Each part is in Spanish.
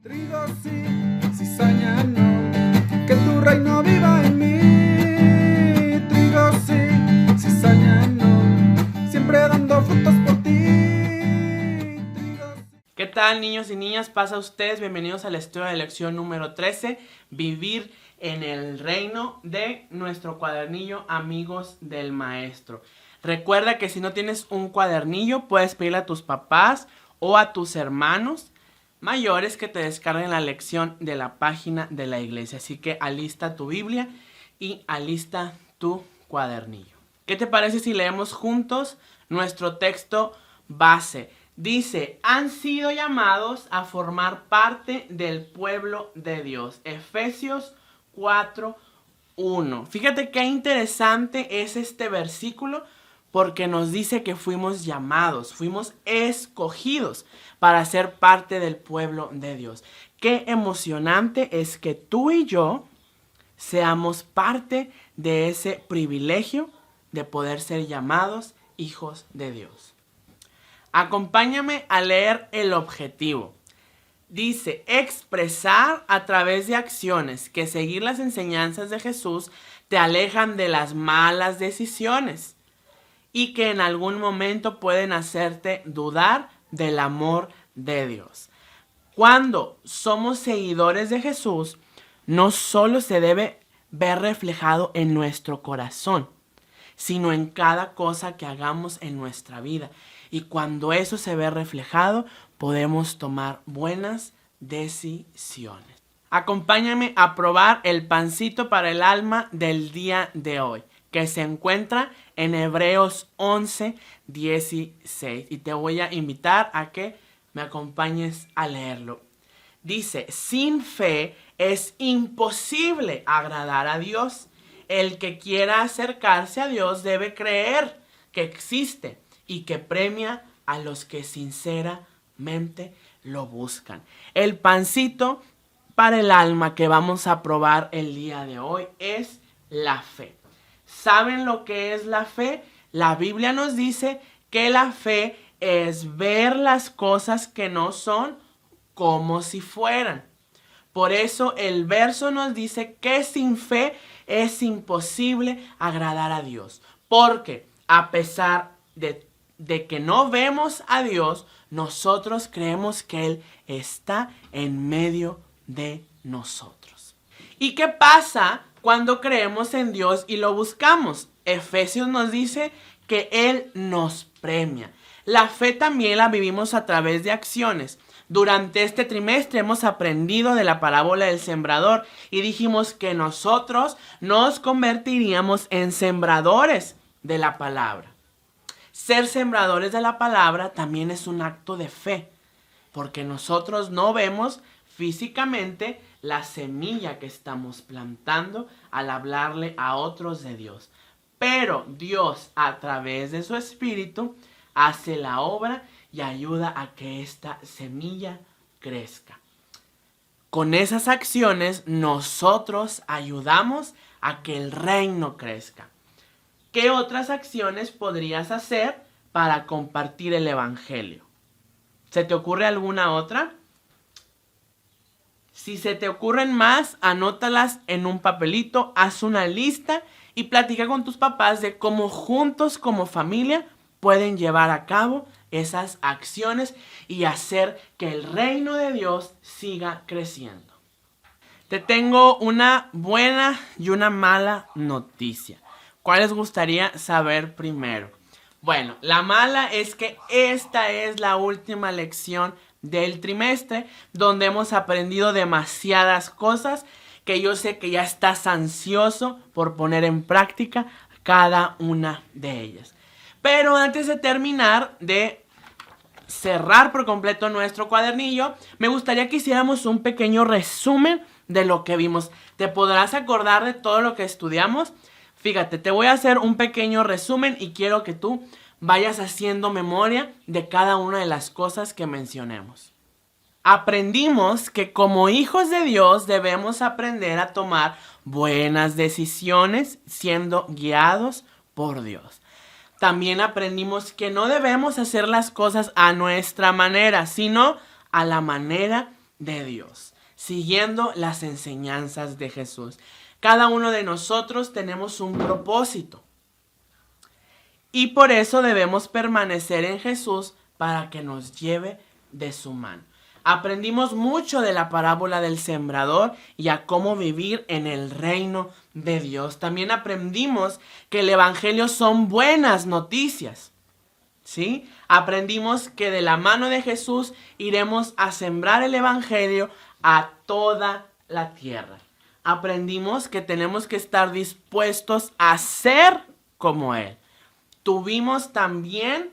Trigo sí, cizaña no, que tu reino viva en mí. Trigo sí, cizaña no, siempre dando frutos por ti. Trigo sí. ¿Qué tal, niños y niñas? Pasa ustedes, bienvenidos al estudio de lección número 13, Vivir en el reino, de nuestro cuadernillo Amigos del Maestro. Recuerda que si no tienes un cuadernillo, puedes pedirle a tus papás o a tus hermanos mayores que te descarguen la lección de la página de la iglesia. Así que alista tu Biblia y alista tu cuadernillo. ¿Qué te parece si leemos juntos nuestro texto base? Dice, han sido llamados a formar parte del pueblo de Dios. Efesios 4:1. Fíjate qué interesante es este versículo, porque nos dice que fuimos llamados, fuimos escogidos para ser parte del pueblo de Dios. Qué emocionante es que tú y yo seamos parte de ese privilegio de poder ser llamados hijos de Dios. Acompáñame a leer el objetivo. Dice, expresar a través de acciones que seguir las enseñanzas de Jesús te alejan de las malas decisiones y que en algún momento pueden hacerte dudar del amor de Dios. Cuando somos seguidores de Jesús, no solo se debe ver reflejado en nuestro corazón, sino en cada cosa que hagamos en nuestra vida. Y cuando eso se ve reflejado, podemos tomar buenas decisiones. Acompáñame a probar el pancito para el alma del día de hoy, que se encuentra en Hebreos 11:16. Y te voy a invitar a que me acompañes a leerlo. Dice, sin fe es imposible agradar a Dios. El que quiera acercarse a Dios debe creer que existe y que premia a los que sinceramente lo buscan. El pancito para el alma que vamos a probar el día de hoy es la fe. ¿Saben lo que es la fe? La Biblia nos dice que la fe es ver las cosas que no son como si fueran. Por eso el verso nos dice que sin fe es imposible agradar a Dios. Porque a pesar de que no vemos a Dios, nosotros creemos que Él está en medio de nosotros. ¿Y qué pasa cuando creemos en Dios y lo buscamos? Efesios nos dice que Él nos premia. La fe también la vivimos a través de acciones. Durante este trimestre hemos aprendido de la parábola del sembrador y dijimos que nosotros nos convertiríamos en sembradores de la palabra. Ser sembradores de la palabra también es un acto de fe, porque nosotros no vemos físicamente la semilla que estamos plantando al hablarle a otros de Dios. Pero Dios, a través de su Espíritu, hace la obra y ayuda a que esta semilla crezca. Con esas acciones nosotros ayudamos a que el reino crezca. ¿Qué otras acciones podrías hacer para compartir el evangelio? ¿Se te ocurre alguna otra? Si se te ocurren más, anótalas en un papelito, haz una lista y platica con tus papás de cómo juntos como familia pueden llevar a cabo esas acciones y hacer que el reino de Dios siga creciendo. Te tengo una buena y una mala noticia. ¿Cuál les gustaría saber primero? Bueno, la mala es que esta es la última lección del trimestre, donde hemos aprendido demasiadas cosas que yo sé que ya estás ansioso por poner en práctica cada una de ellas. Pero antes de terminar de cerrar por completo nuestro cuadernillo, me gustaría que hiciéramos un pequeño resumen de lo que vimos. ¿Te podrás acordar de todo lo que estudiamos? Fíjate, te voy a hacer un pequeño resumen y quiero que tú vayas haciendo memoria de cada una de las cosas que mencionemos. Aprendimos que como hijos de Dios debemos aprender a tomar buenas decisiones siendo guiados por Dios. También aprendimos que no debemos hacer las cosas a nuestra manera, sino a la manera de Dios, siguiendo las enseñanzas de Jesús. Cada uno de nosotros tenemos un propósito y por eso debemos permanecer en Jesús para que nos lleve de su mano. Aprendimos mucho de la parábola del sembrador y a cómo vivir en el reino de Dios. También aprendimos que el evangelio son buenas noticias, ¿sí? Aprendimos que de la mano de Jesús iremos a sembrar el evangelio a toda la tierra. Aprendimos que tenemos que estar dispuestos a ser como Él. Tuvimos también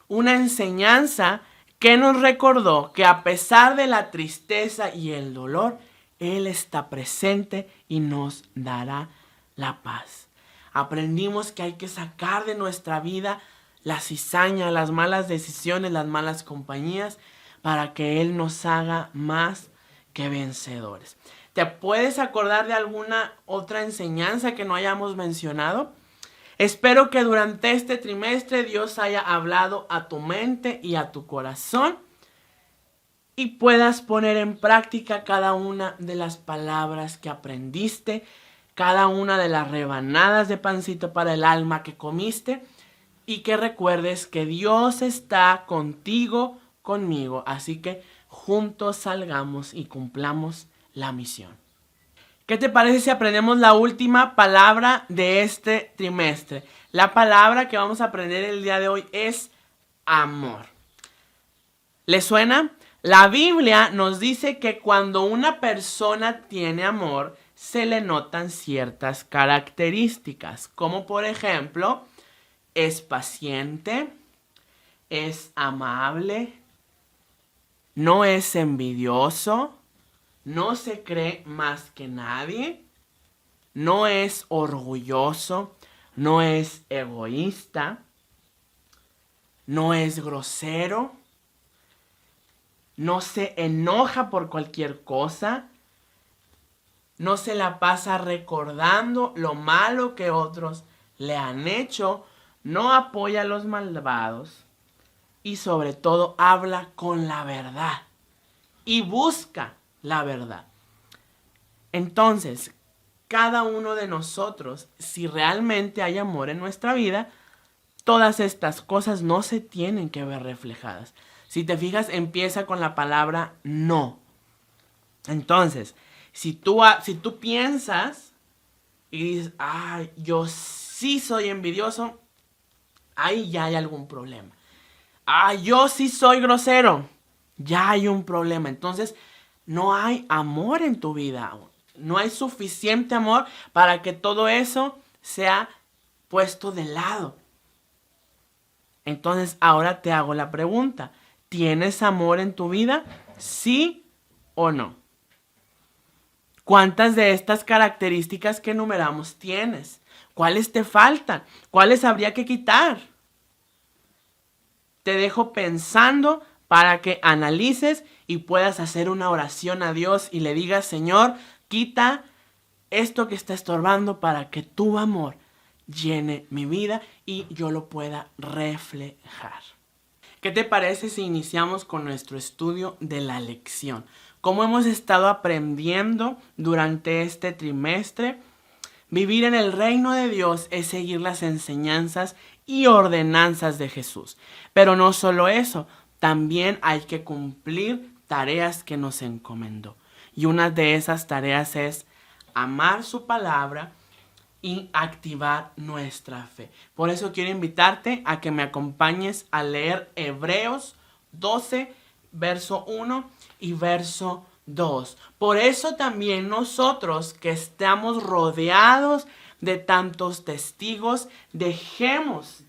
una enseñanza que nos recordó que a pesar de la tristeza y el dolor, Él está presente y nos dará la paz. Aprendimos que hay que sacar de nuestra vida la cizaña, las malas decisiones, las malas compañías, para que Él nos haga más que vencedores. ¿Te puedes acordar de alguna otra enseñanza que no hayamos mencionado? Espero que durante este trimestre Dios haya hablado a tu mente y a tu corazón y puedas poner en práctica cada una de las palabras que aprendiste, cada una de las rebanadas de pancito para el alma que comiste, y que recuerdes que Dios está contigo, conmigo. Así que juntos salgamos y cumplamos la misión. ¿Qué te parece si aprendemos la última palabra de este trimestre? La palabra que vamos a aprender el día de hoy es amor. ¿Le suena? La Biblia nos dice que cuando una persona tiene amor, se le notan ciertas características, como por ejemplo, es paciente, es amable, no es envidioso, no se cree más que nadie, no es orgulloso, no es egoísta, no es grosero, no se enoja por cualquier cosa, no se la pasa recordando lo malo que otros le han hecho, no apoya a los malvados y sobre todo habla con la verdad y busca la verdad. Entonces, cada uno de nosotros, si realmente hay amor en nuestra vida, todas estas cosas no se tienen que ver reflejadas. Si te fijas, empieza con la palabra no. Entonces, si tú piensas y dices, ay, yo sí soy envidioso, ahí ya hay algún problema. Ay, yo sí soy grosero, ya hay un problema. Entonces, no hay amor en tu vida. No hay suficiente amor para que todo eso sea puesto de lado. Entonces, ahora te hago la pregunta. ¿Tienes amor en tu vida? ¿Sí o no? ¿Cuántas de estas características que enumeramos tienes? ¿Cuáles te faltan? ¿Cuáles habría que quitar? Te dejo pensando para que analices y puedas hacer una oración a Dios y le digas, Señor, quita esto que está estorbando para que tu amor llene mi vida y yo lo pueda reflejar. ¿Qué te parece si iniciamos con nuestro estudio de la lección? Como hemos estado aprendiendo durante este trimestre, vivir en el reino de Dios es seguir las enseñanzas y ordenanzas de Jesús. Pero no solo eso, también hay que cumplir tareas que nos encomendó. Y una de esas tareas es amar su palabra y activar nuestra fe. Por eso quiero invitarte a que me acompañes a leer Hebreos 12, verso 1 y verso 2. Por eso también nosotros que estamos rodeados de tantos testigos, dejemos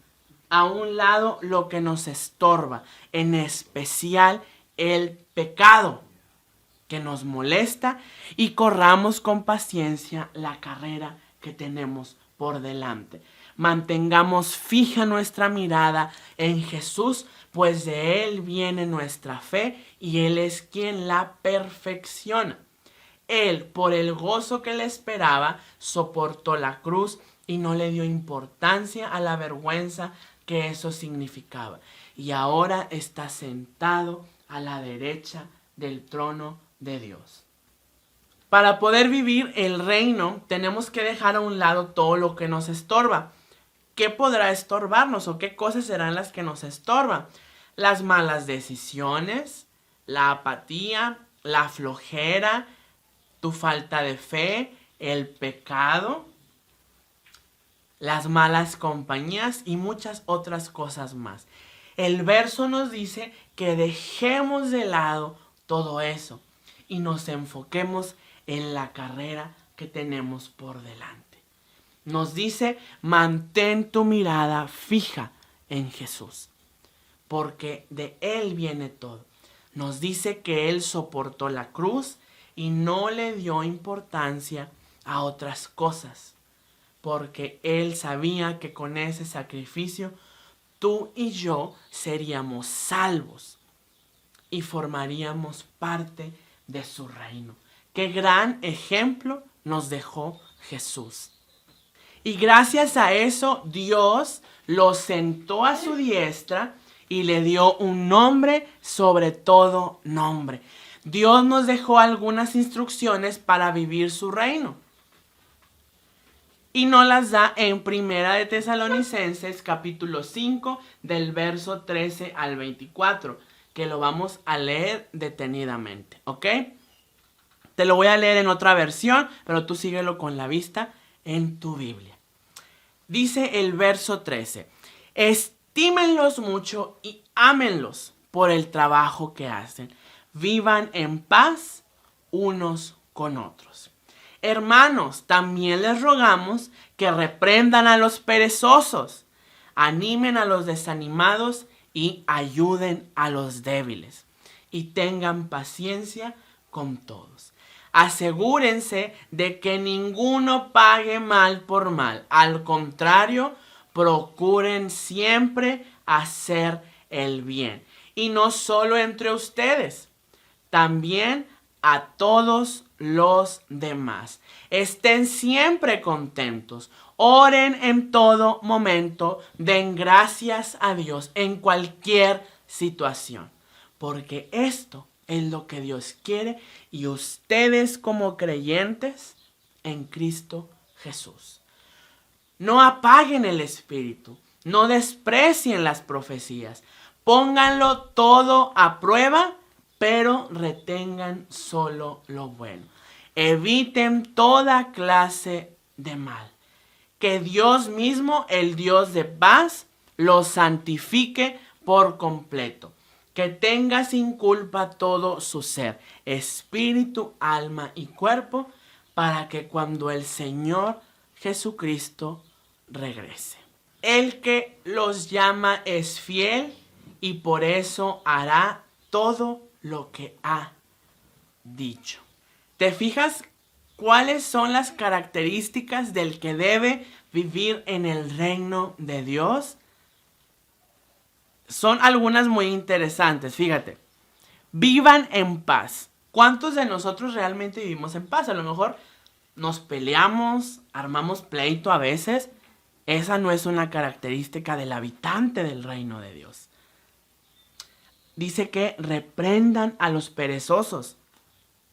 a un lado lo que nos estorba, en especial el pecado que nos molesta, y corramos con paciencia la carrera que tenemos por delante. Mantengamos fija nuestra mirada en Jesús, pues de Él viene nuestra fe y Él es quien la perfecciona. Él, por el gozo que le esperaba, soportó la cruz y no le dio importancia a la vergüenza que eso significaba. Y ahora está sentado a la derecha del trono de Dios. Para poder vivir el reino, tenemos que dejar a un lado todo lo que nos estorba. ¿Qué podrá estorbarnos o qué cosas serán las que nos estorban? Las malas decisiones, la apatía, la flojera, tu falta de fe, el pecado, las malas compañías y muchas otras cosas más. El verso nos dice que dejemos de lado todo eso y nos enfoquemos en la carrera que tenemos por delante. Nos dice, mantén tu mirada fija en Jesús, porque de Él viene todo. Nos dice que Él soportó la cruz y no le dio importancia a otras cosas, porque Él sabía que con ese sacrificio tú y yo seríamos salvos y formaríamos parte de su reino. Qué gran ejemplo nos dejó Jesús. Y gracias a eso Dios lo sentó a su diestra y le dio un nombre sobre todo nombre. Dios nos dejó algunas instrucciones para vivir su reino. Y nos las da en Primera de Tesalonicenses capítulo 5 del verso 13 al 24, que lo vamos a leer detenidamente, ¿ok? Te lo voy a leer en otra versión, pero tú síguelo con la vista en tu Biblia. Dice el verso 13, estímenlos mucho y ámenlos por el trabajo que hacen. Vivan en paz unos con otros. Hermanos, también les rogamos que reprendan a los perezosos, animen a los desanimados y ayuden a los débiles. Y tengan paciencia con todos. Asegúrense de que ninguno pague mal por mal. Al contrario, procuren siempre hacer el bien. Y no solo entre ustedes, también a todos los demás. Estén siempre contentos. Oren en todo momento. Den gracias a Dios en cualquier situación. Porque esto es lo que Dios quiere y ustedes como creyentes en Cristo Jesús. No apaguen el espíritu, no desprecien las profecías, pónganlo todo a prueba, pero retengan solo lo bueno. Eviten toda clase de mal. Que Dios mismo, el Dios de paz, los santifique por completo. Que tenga sin culpa todo su ser, espíritu, alma y cuerpo, para que cuando el Señor Jesucristo regrese. El que los llama es fiel y por eso hará todo lo que ha dicho. ¿Te fijas cuáles son las características del que debe vivir en el reino de Dios? Son algunas muy interesantes, fíjate. Vivan en paz. ¿Cuántos de nosotros realmente vivimos en paz? A lo mejor nos peleamos, armamos pleito a veces. Esa no es una característica del habitante del reino de Dios. Dice que reprendan a los perezosos.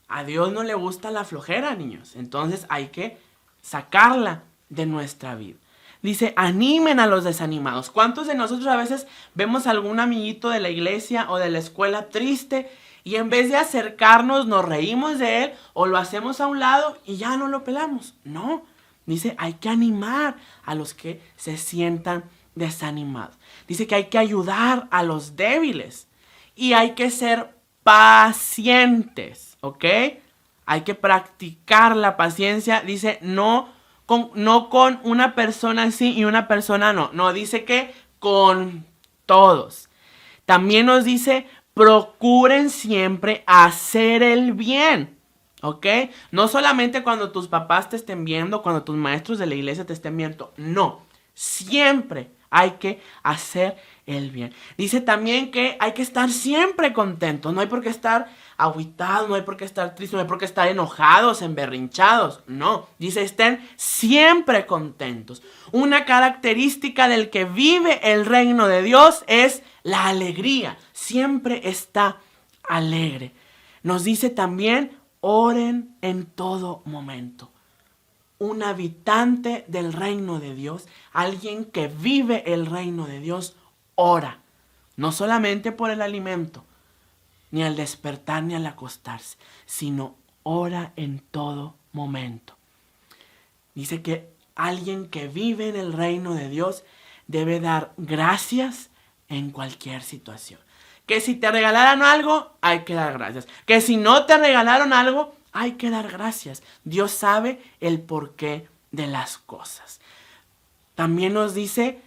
A Dios no le gusta la flojera, niños. Entonces hay que sacarla de nuestra vida. Dice, animen a los desanimados. ¿Cuántos de nosotros a veces vemos a algún amiguito de la iglesia o de la escuela triste y en vez de acercarnos nos reímos de él o lo hacemos a un lado y ya no lo pelamos? No, dice, hay que animar a los que se sientan desanimados. Dice que hay que ayudar a los débiles y hay que ser pacientes, ¿ok? Hay que practicar la paciencia. Dice, no con una persona sí y una persona no. No, dice que con todos. También nos dice, procuren siempre hacer el bien. ¿Ok? No solamente cuando tus papás te estén viendo, cuando tus maestros de la iglesia te estén viendo. No, siempre hay que hacer el bien. Dice también que hay que estar siempre contentos. No hay por qué estar agüitados, no hay por qué estar tristes, no hay por qué estar enojados, emberrinchados. No, dice estén siempre contentos. Una característica del que vive el reino de Dios es la alegría. Siempre está alegre. Nos dice también, oren en todo momento. Un habitante del reino de Dios, alguien que vive el reino de Dios, ora. No solamente por el alimento, ni al despertar ni al acostarse, sino ora en todo momento. Dice que alguien que vive en el reino de Dios debe dar gracias en cualquier situación. Que si te regalaron algo, hay que dar gracias. Que si no te regalaron algo, hay que dar gracias. Dios sabe el porqué de las cosas. También nos dice,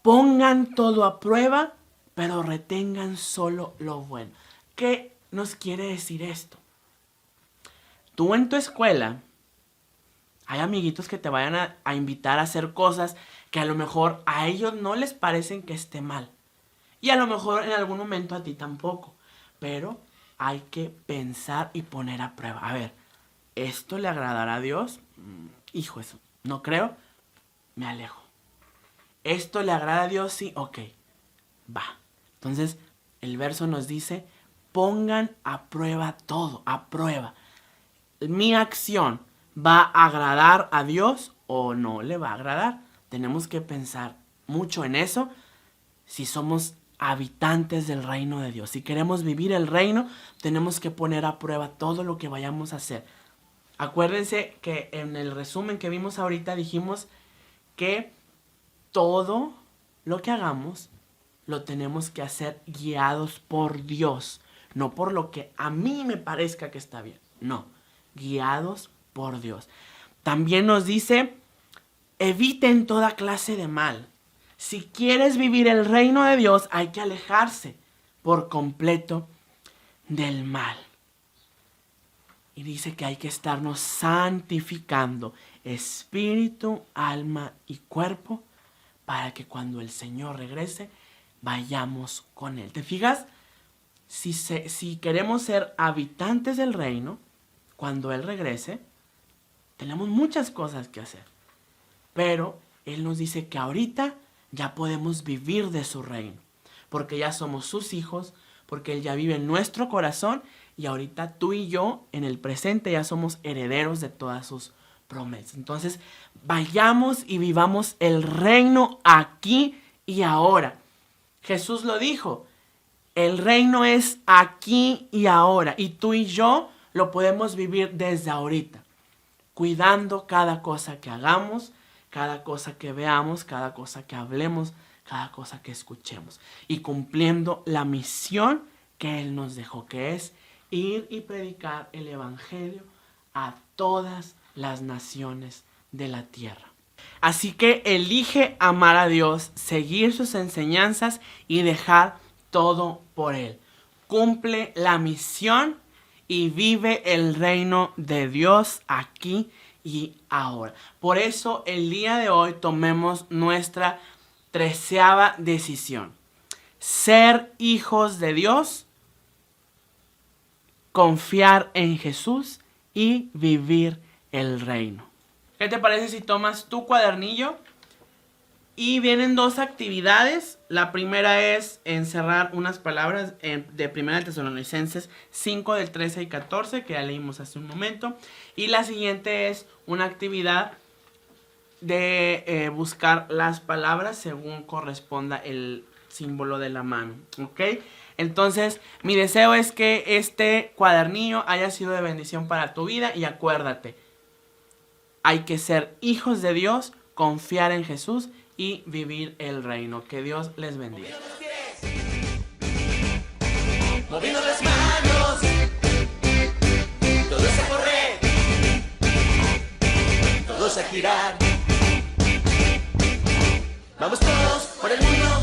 pongan todo a prueba, pero retengan solo lo bueno. ¿Qué nos quiere decir esto? Tú en tu escuela, hay amiguitos que te vayan a invitar a hacer cosas que a lo mejor a ellos no les parecen que esté mal. Y a lo mejor en algún momento a ti tampoco. Pero hay que pensar y poner a prueba. A ver, ¿esto le agradará a Dios? Hijo, eso no creo. Me alejo. ¿Esto le agrada a Dios? Sí, ok. Va. Entonces, el verso nos dice, pongan a prueba todo, a prueba. ¿Mi acción va a agradar a Dios o no le va a agradar? Tenemos que pensar mucho en eso si somos habitantes del reino de Dios. Si queremos vivir el reino, tenemos que poner a prueba todo lo que vayamos a hacer. Acuérdense que en el resumen que vimos ahorita dijimos que todo lo que hagamos lo tenemos que hacer guiados por Dios. No por lo que a mí me parezca que está bien. No, guiados por Dios. También nos dice, eviten toda clase de mal. Si quieres vivir el reino de Dios, hay que alejarse por completo del mal. Y dice que hay que estarnos santificando espíritu, alma y cuerpo para que cuando el Señor regrese, vayamos con Él. ¿Te fijas? Si queremos ser habitantes del reino, cuando Él regrese, tenemos muchas cosas que hacer. Pero Él nos dice que ahorita ya podemos vivir de su reino, porque ya somos sus hijos, porque Él ya vive en nuestro corazón y ahorita tú y yo en el presente ya somos herederos de todas sus promesas. Entonces vayamos y vivamos el reino aquí y ahora. Jesús lo dijo, el reino es aquí y ahora y tú y yo lo podemos vivir desde ahorita, cuidando cada cosa que hagamos, cada cosa que veamos, cada cosa que hablemos, cada cosa que escuchemos. Y cumpliendo la misión que Él nos dejó, que es ir y predicar el evangelio a todas las naciones de la tierra. Así que elige amar a Dios, seguir sus enseñanzas y dejar todo por Él. Cumple la misión y vive el reino de Dios aquí y ahora. Por eso el día de hoy tomemos nuestra 13ª decisión. Ser hijos de Dios, confiar en Jesús y vivir el reino. ¿Qué te parece si tomas tu cuadernillo? Y vienen 2 actividades. La primera es encerrar unas palabras de 1 Tesalonicenses 5 del 13 y 14 que ya leímos hace un momento. Y la siguiente es una actividad de buscar las palabras según corresponda el símbolo de la mano. ¿Ok? Entonces mi deseo es que este cuadernillo haya sido de bendición para tu vida. Y acuérdate, hay que ser hijos de Dios, confiar en Jesús y vivir el reino. Que Dios les bendiga. Moviendo las manos, todos a correr, todos a girar. Vamos todos por el mundo.